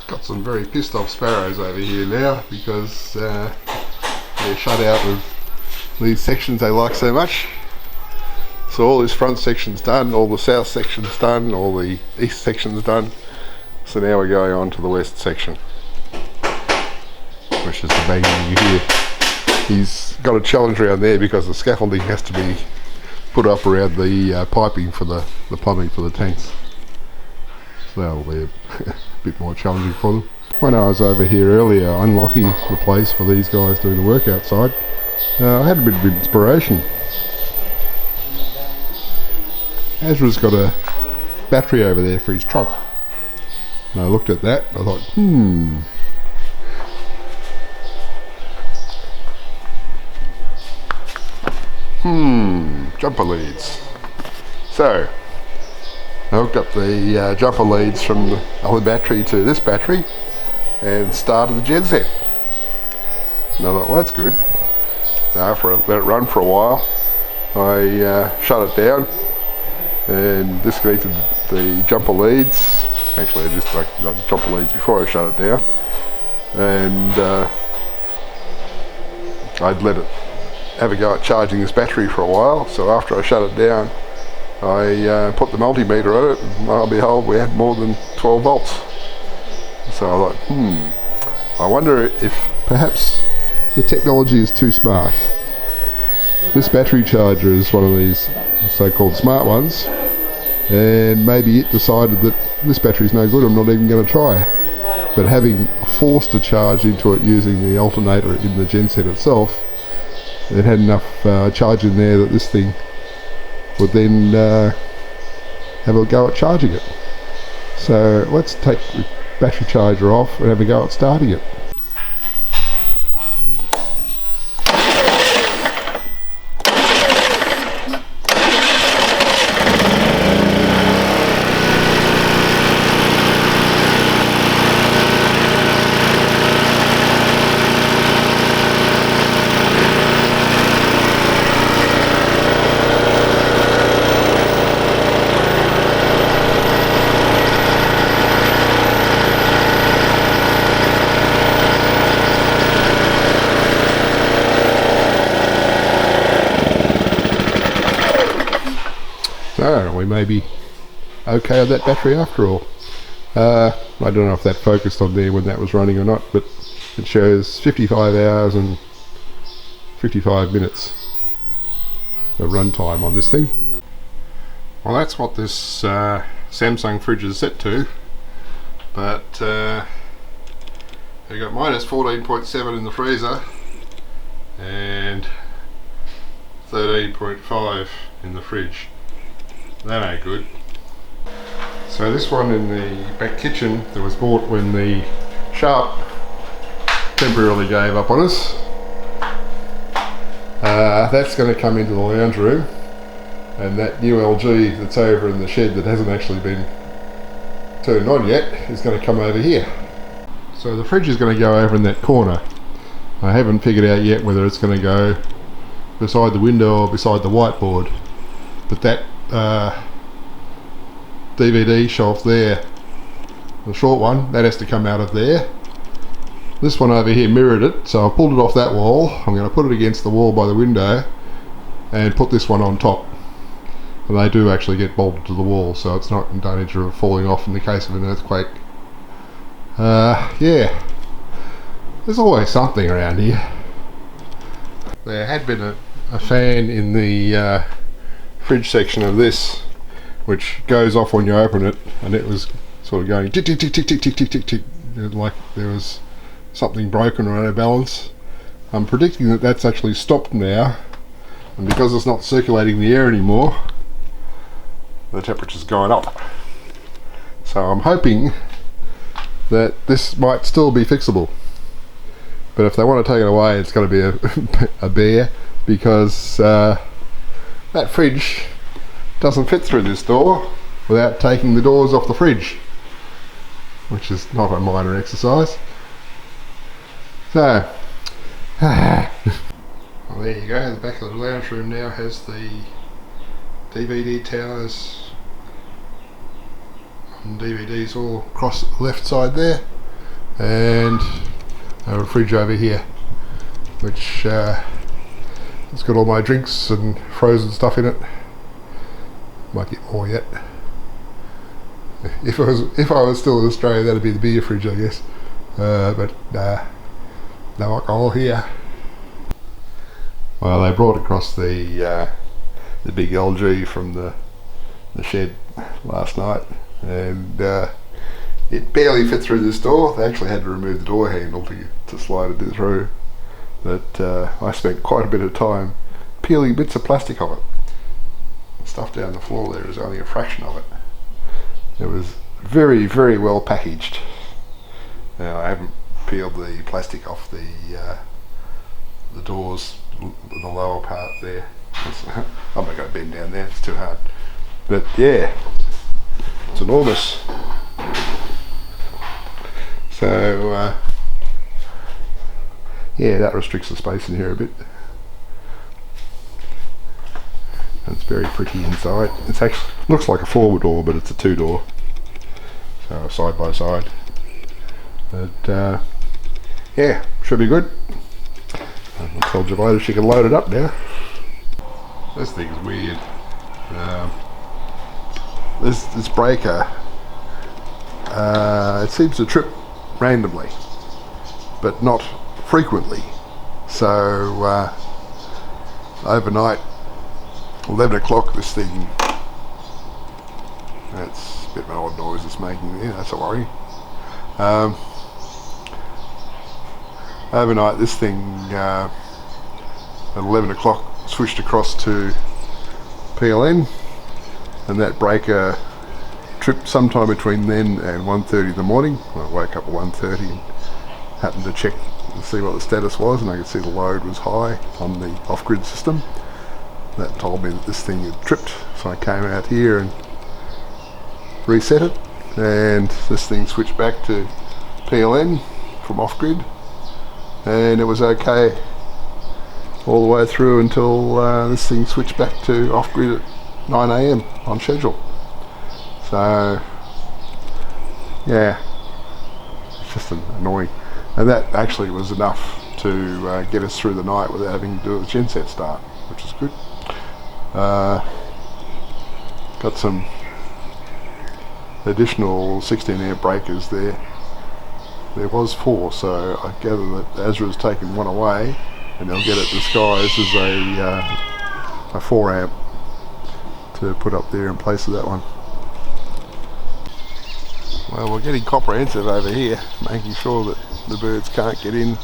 Got some very pissed off sparrows over here now because they're shut out of these sections they like so much. So all this front section's done, all the south section's done, all the east section's done. So now we're going on to the west section, which is the banging you hear. He's got a challenge around there because the scaffolding has to be put up around the piping for the plumbing for the tanks. So that'll be a bit more challenging for them. When I was over here earlier unlocking the place for these guys doing the work outside, I had a bit of inspiration. Ezra's got a battery over there for his truck. And I looked at that and I thought, jumper leads. So I hooked up the jumper leads from the other battery to this battery and started the genset. And I thought, well, that's good. So after I let it run for a while, I shut it down and disconnected the jumper leads. Actually, I just disconnected the jumper leads before I shut it down. And I'd let it have a go at charging this battery for a while. So after I shut it down, I put the multimeter on it, and lo and behold, we had more than 12 volts. So I thought, I wonder if perhaps the technology is too smart. This battery charger is one of these so-called smart ones, and maybe it decided that this battery's no good, I'm not even going to try. But having forced a charge into it using the alternator in the genset itself, it had enough charge in there that this thing would then have a go at charging it. So let's take the battery charger off and have a go at starting it. So we may be okay on that battery after all. I don't know if that focused on there when that was running or not, but it shows 55 hours and 55 minutes of runtime on this thing. Well, that's what this Samsung fridge is set to, but we got minus 14.7 in the freezer and 13.5 in the fridge. That ain't good. So this one in the back kitchen that was bought when the Sharp temporarily gave up on us, that's going to come into the lounge room, and that new LG that's over in the shed that hasn't actually been turned on yet is going to come over here. So the fridge is going to go over in that corner. I haven't figured out yet whether it's going to go beside the window or beside the whiteboard, but that DVD shelf there, the short one, that has to come out of there. This one over here mirrored it, so I pulled it off that wall. I'm going to put it against the wall by the window and put this one on top. And they do actually get bolted to the wall, so it's not in danger of falling off in the case of an earthquake. Yeah, there's always something around here. There had been a fan in the fridge section of this, which goes off when you open it, and it was sort of going tick tick tick tick tick tick tick tick tick, like there was something broken or out of balance. I'm predicting that that's actually stopped now, and because it's not circulating the air anymore, the temperature's gone up. So I'm hoping that this might still be fixable, but if they want to take it away, it's going to be a bear, because that fridge doesn't fit through this door without taking the doors off the fridge, which is not a minor exercise. So, well, there you go. The back of the lounge room now has the DVD towers and DVDs all across the left side there. and I have a fridge over here, which it's got all my drinks and frozen stuff in it. Might get more yet. If I was still in Australia, that'd be the beer fridge, I guess. But no alcohol here. Well, they brought across the big LG from the shed last night, and it barely fit through this door. They actually had to remove the door handle to slide it through. But I spent quite a bit of time peeling bits of plastic off it. The stuff down the floor there is only a fraction of it. It was very, very well packaged. Now, I haven't peeled the plastic off the doors, the lower part there. I'm not going to bend down there, it's too hard. But yeah, it's enormous. So yeah, that restricts the space in here a bit. And it's very pretty inside. It's actually looks like a forward door, but it's a two door, so side by side. But yeah, should be good. I told Javida she can load it up now. This thing's weird. This breaker, it seems to trip randomly, but not frequently. So overnight, 11 o'clock, this thing, that's a bit of an odd noise it's making there, that's a worry. Overnight, this thing at 11 o'clock switched across to PLN, and that breaker tripped sometime between then and 1:30 in the morning. I woke up at 1:30 and happened to check and see what the status was, and I could see the load was high on the off-grid system. That told me that this thing had tripped, so I came out here and reset it, and this thing switched back to PLN from off-grid, and it was okay all the way through until this thing switched back to off-grid at 9 AM on schedule. So yeah, it's just annoying, and that actually was enough to get us through the night without having to do a genset start, which is good. Got some additional 16 amp breakers there. There was 4, so I gather that Azra's taken one away, and they'll get it disguised as a 4 amp to put up there in place of that one. Well, we're getting comprehensive over here, making sure that the birds can't get in,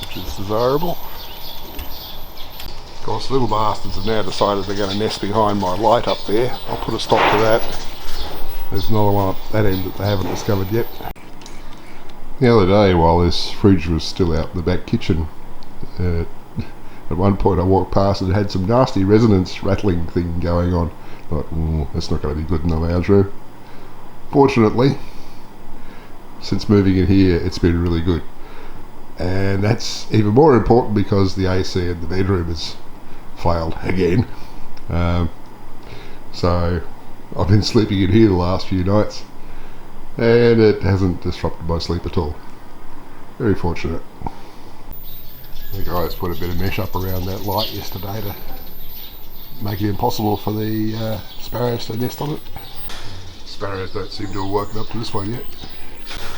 which is desirable. Of course, little bastards have now decided they're going to nest behind my light up there. I'll put a stop to that. There's another one at that end that they haven't discovered yet. The other day, while this fridge was still out in the back kitchen, at one point I walked past and it had some nasty resonance rattling thing going on. I thought, that's not going to be good in the lounge room. Fortunately, since moving in here, it's been really good. And that's even more important because the AC in the bedroom has failed again. So I've been sleeping in here the last few nights, and it hasn't disrupted my sleep at all. Very fortunate. The guys put a bit of mesh up around that light yesterday to make it impossible for the sparrows to nest on it. Sparrows don't seem to have woken up to this one yet.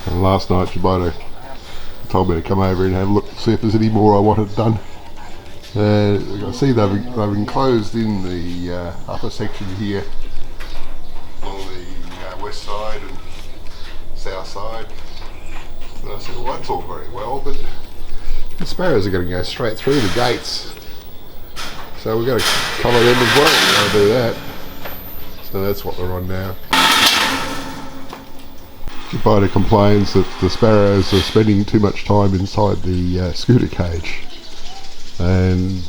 And last night Javida told me to come over and have a look to see if there's any more I wanted done. I see they've enclosed in the upper section here on the west side and south side. And I said, well, that's all very well, but the sparrows are going to go straight through the gates, so we've got to cover them as well. We're going to do that. So that's what we're on now. Javida complains that the sparrows are spending too much time inside the scooter cage, and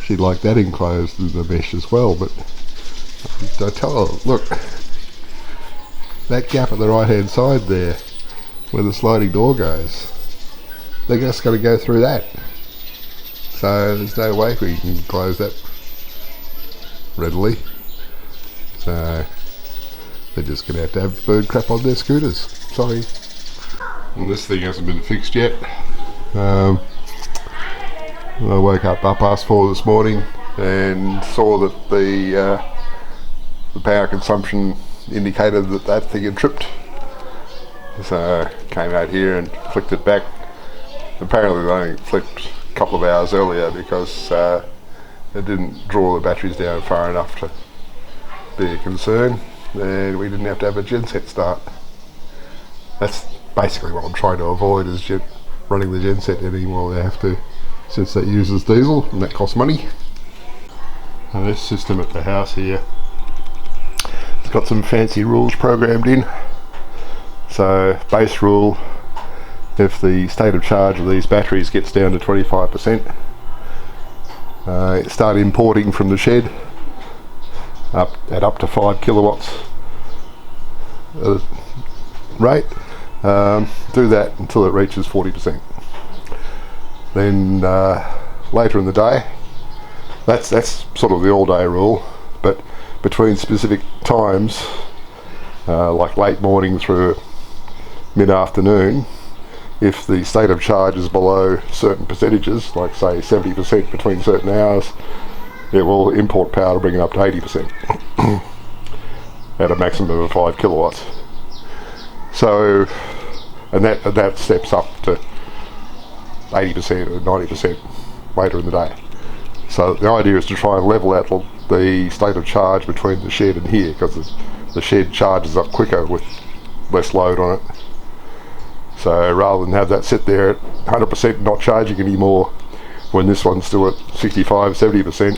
she'd like that enclosed in the mesh as well, but I tell her, look, that gap at the right hand side there where the sliding door goes, they're just going to go through that, so there's no way we can close that readily. So they're just going to have bird crap on their scooters. Sorry. And this thing hasn't been fixed yet. I woke up 4:30 this morning and saw that the power consumption indicated that that thing had tripped. So came out here and flicked it back. Apparently they only flicked a couple of hours earlier because it didn't draw the batteries down far enough to be a concern, and we didn't have to have a genset start. That's basically what I'm trying to avoid, is running the genset anymore. They have to, since that uses diesel and that costs money. And this system at the house here, it's got some fancy rules programmed in. So base rule, if the state of charge of these batteries gets down to 25%, start importing from the shed up to 5 kilowatts rate. Do that until it reaches 40%. Then later in the day, that's sort of the all-day rule, but between specific times, like late morning through mid-afternoon, if the state of charge is below certain percentages, like say 70% between certain hours, it will import power to bring it up to 80% at a maximum of 5 kilowatts. So, and that steps up to 80% or 90% later in the day. So the idea is to try and level out the state of charge between the shed and here, because the shed charges up quicker with less load on it. So rather than have that sit there at 100% not charging anymore, when this one's still at 65-70%,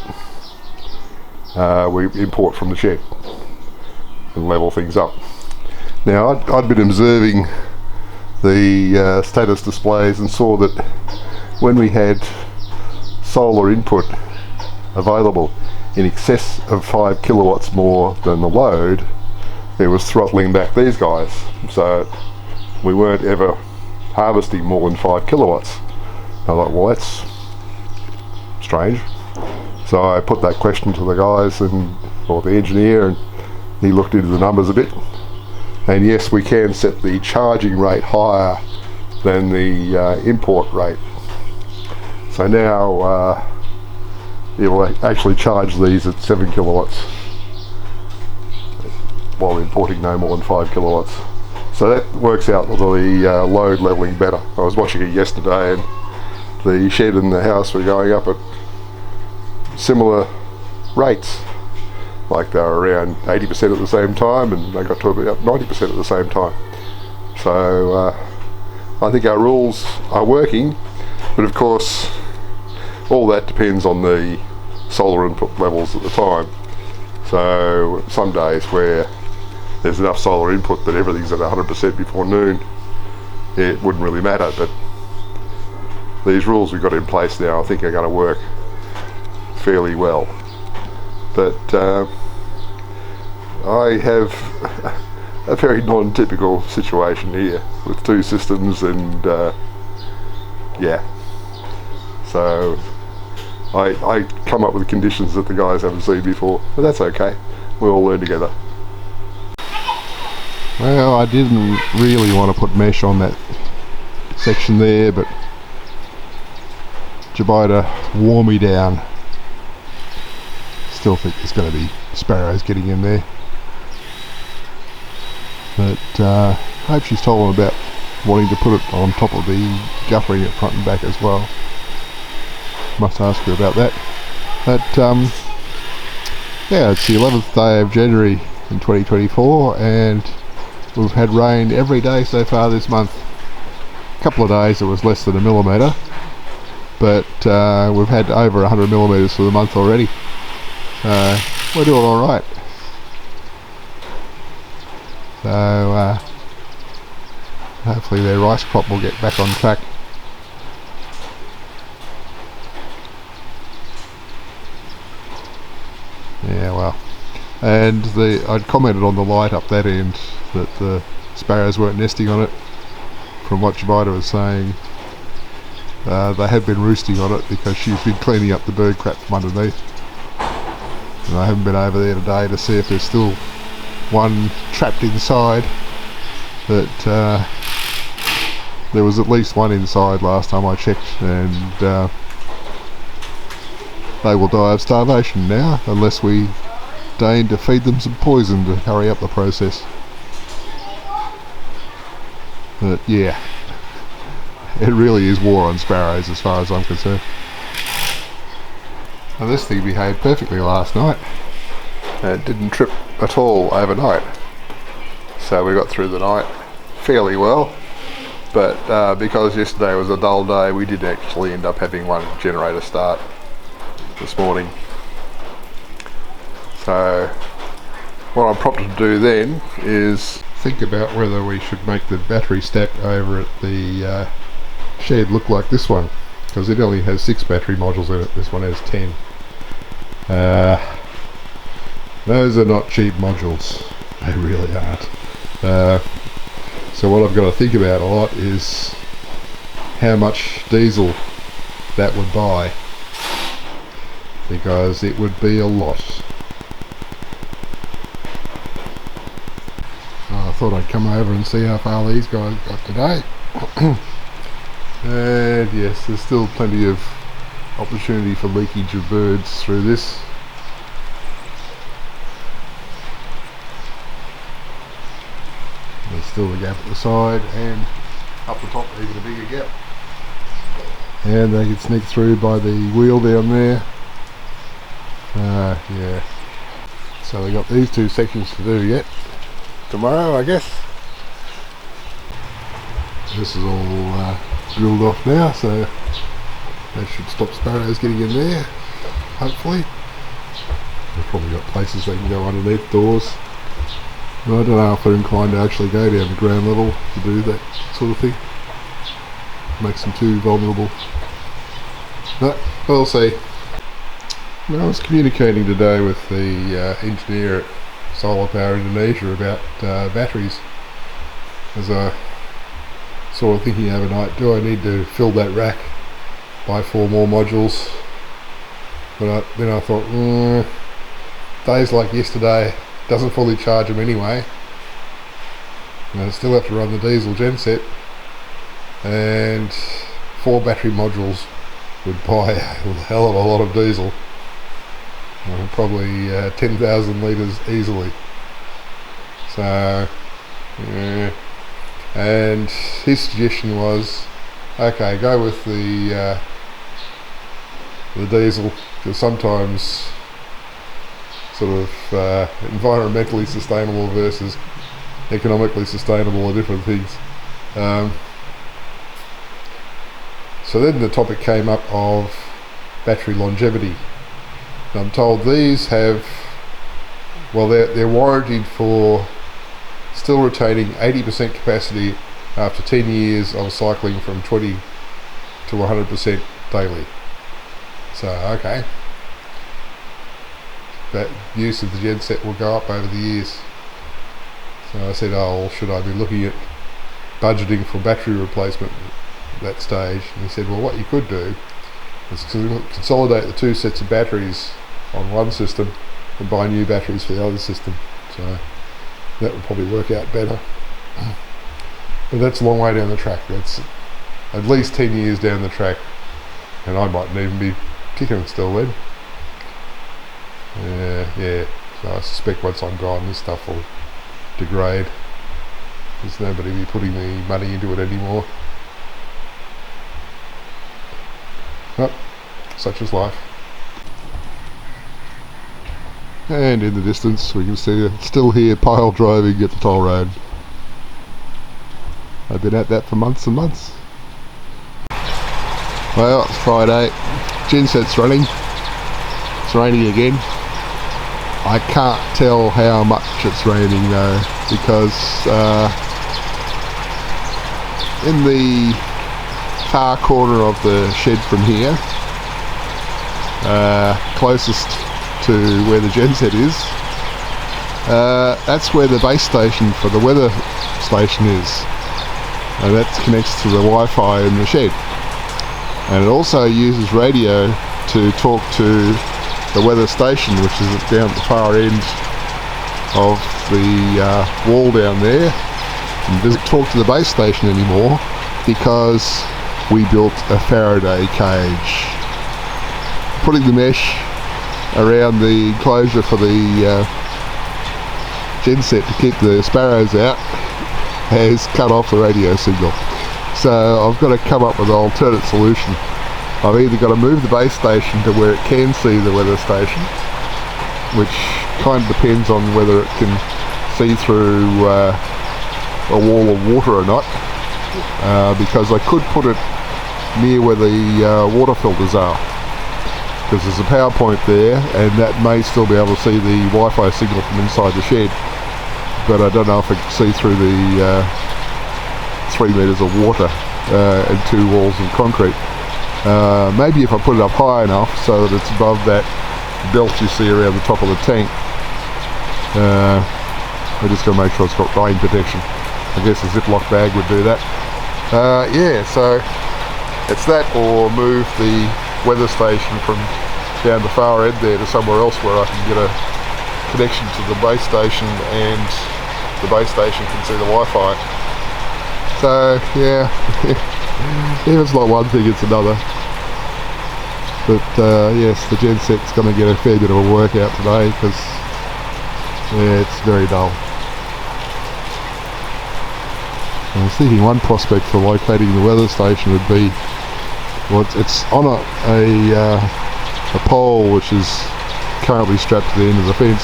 we import from the shed and level things up. Now I'd been observing the status displays and saw that when we had solar input available in excess of 5 kilowatts more than the load, it was throttling back these guys. So we weren't ever harvesting more than 5 kilowatts. I thought, well, that's strange. So I put that question to the guys or the engineer, and he looked into the numbers a bit. And yes, we can set the charging rate higher than the import rate. So now it will actually charge these at 7 kilowatts while importing no more than 5 kilowatts. So that works out with the load leveling better. I was watching it yesterday, and the shed and the house were going up at similar rates. Like they were around 80% at the same time, and they got to about 90% at the same time. So I think our rules are working, but of course all that depends on the solar input levels at the time. So some days where there's enough solar input that everything's at 100% before noon, it wouldn't really matter. But these rules we've got in place now, I think, are going to work fairly well. But I have a very non-typical situation here with two systems, and yeah, so I come up with conditions that the guys haven't seen before, but that's okay. We all learn together. Well, I didn't really want to put mesh on that section there, but Jabita wore me down. Still think there's going to be sparrows getting in there, but I hope she's told them about wanting to put it on top of the guffering at front and back as well. Must ask her about that. But yeah, it's the 11th day of January in 2024, and we've had rain every day so far this month. A couple of days it was less than a millimetre, but we've had over 100 millimetres for the month already. We're doing alright. So hopefully their rice crop will get back on track. Yeah, well, and I'd commented on the light up that end that the sparrows weren't nesting on it. From what Jabita was saying, they had been roosting on it because she's been cleaning up the bird crap from underneath. And I haven't been over there today to see if there's still one trapped inside, but there was at least one inside last time I checked, and they will die of starvation now unless we deign to feed them some poison to hurry up the process. But yeah, it really is war on sparrows as far as I'm concerned. Now this thing behaved perfectly last night. It didn't trip at all overnight. So we got through the night fairly well. But because yesterday was a dull day, we did actually end up having one generator start this morning. So what I'm prompted to do then is think about whether we should make the battery stack over at the shed look like this one, because it only has 6 battery modules in it. This one has 10. Those are not cheap modules, they really aren't. So what I've got to think about a lot is how much diesel that would buy, because it would be a lot. I thought I'd come over and see how far these guys got today. And yes, there's still plenty of opportunity for leakage of birds through this. There's still a gap at the side, and up the top even a bigger gap. And they can sneak through by the wheel down there. Yeah. So they got these 2 sections to do yet. Tomorrow, I guess. This is all drilled off now, so that should stop sparrows getting in there, hopefully. They've probably got places they can go underneath doors. But I don't know if they're inclined to actually go down to ground level to do that sort of thing. Makes them too vulnerable. But we'll see. I was communicating today with the engineer at Solar Power Indonesia about batteries, as I sort of thinking overnight, do I need to fill that rack, buy 4 more modules? But then I thought, days like yesterday doesn't fully charge them anyway, and I still have to run the diesel genset, and 4 battery modules would buy a hell of a lot of diesel. Probably 10,000 litres easily. So yeah. And his suggestion was, okay, go with the diesel, because sometimes sort of environmentally sustainable versus economically sustainable are different things. So then the topic came up of battery longevity. I'm told these have, well, they're warranted for still retaining 80% capacity after 10 years of cycling from 20 to 100% daily. So okay, that use of the genset will go up over the years. So I said, oh, should I be looking at budgeting for battery replacement at that stage? And he said, well, what you could do is consolidate the 2 sets of batteries on one system and buy new batteries for the other system. So that would probably work out better. But that's a long way down the track. That's at least 10 years down the track, and I mightn't even be kicking still then. Yeah, so I suspect once I'm gone this stuff will degrade. There's nobody be putting the money into it anymore. But such is life. And in the distance we can see still hear pile driving at the toll road. I've been at that for months and months. Well, it's Friday, genset's running, it's raining again. I can't tell how much it's raining though, because in the far corner of the shed from here, closest to where the genset is, that's where the base station for the weather station is, and that connects to the Wi-Fi in the shed, and it also uses radio to talk to the weather station, which is down at the far end of the wall down there. And doesn't talk to the base station anymore because we built a Faraday cage. Putting the mesh around the enclosure for the genset to keep the sparrows out has cut off the radio signal. So I've got to come up with an alternate solution. I've either got to move the base station to where it can see the weather station, which kind of depends on whether it can see through a wall of water or not, because I could put it near where the water filters are, because there's a power point there and that may still be able to see the Wi-Fi signal from inside the shed, but I don't know if it can see through the 3 meters of water and 2 walls of concrete. Maybe if I put it up high enough so that it's above that belt you see around the top of the tank. We're just going to make sure it's got rain protection. I guess a Ziploc bag would do that. Yeah, so it's that, or move the weather station from down the far end there to somewhere else where I can get a connection to the base station and the base station can see the Wi-Fi. So yeah, if it's not one thing, it's another. But yes, the genset's going to get a fair bit of a workout today because yeah, it's very dull. I was thinking one prospect for locating the weather station would be, well, it's on a pole which is currently strapped to the end of the fence.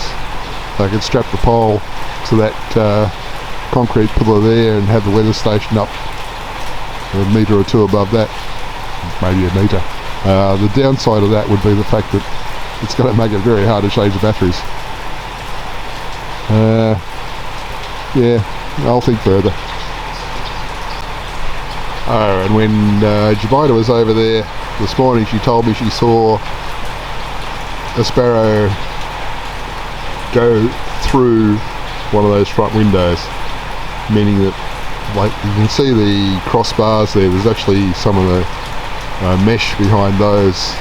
I could strap the pole to that concrete pillar there and have the weather station up a metre or 2 above that, maybe a metre. The downside of that would be the fact that it's going to make it very hard to change the batteries. Yeah, I'll think further. Oh, and when Jemima was over there this morning, she told me she saw a sparrow go through one of those front windows, meaning that, like, you can see the crossbars there. There's actually some of the mesh behind those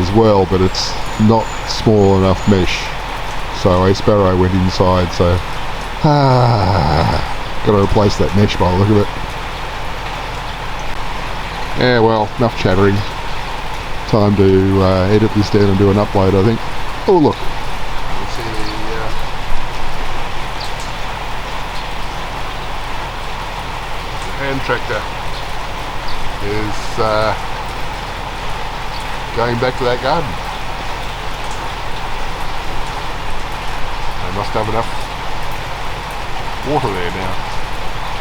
as well, but it's not small enough mesh, so a sparrow went inside. So got to replace that mesh by the look of it. Yeah, well, enough chattering. Time to edit this down and do an upload, I think. Oh look, you see the hand tractor is going back to that garden. They must have enough water there now.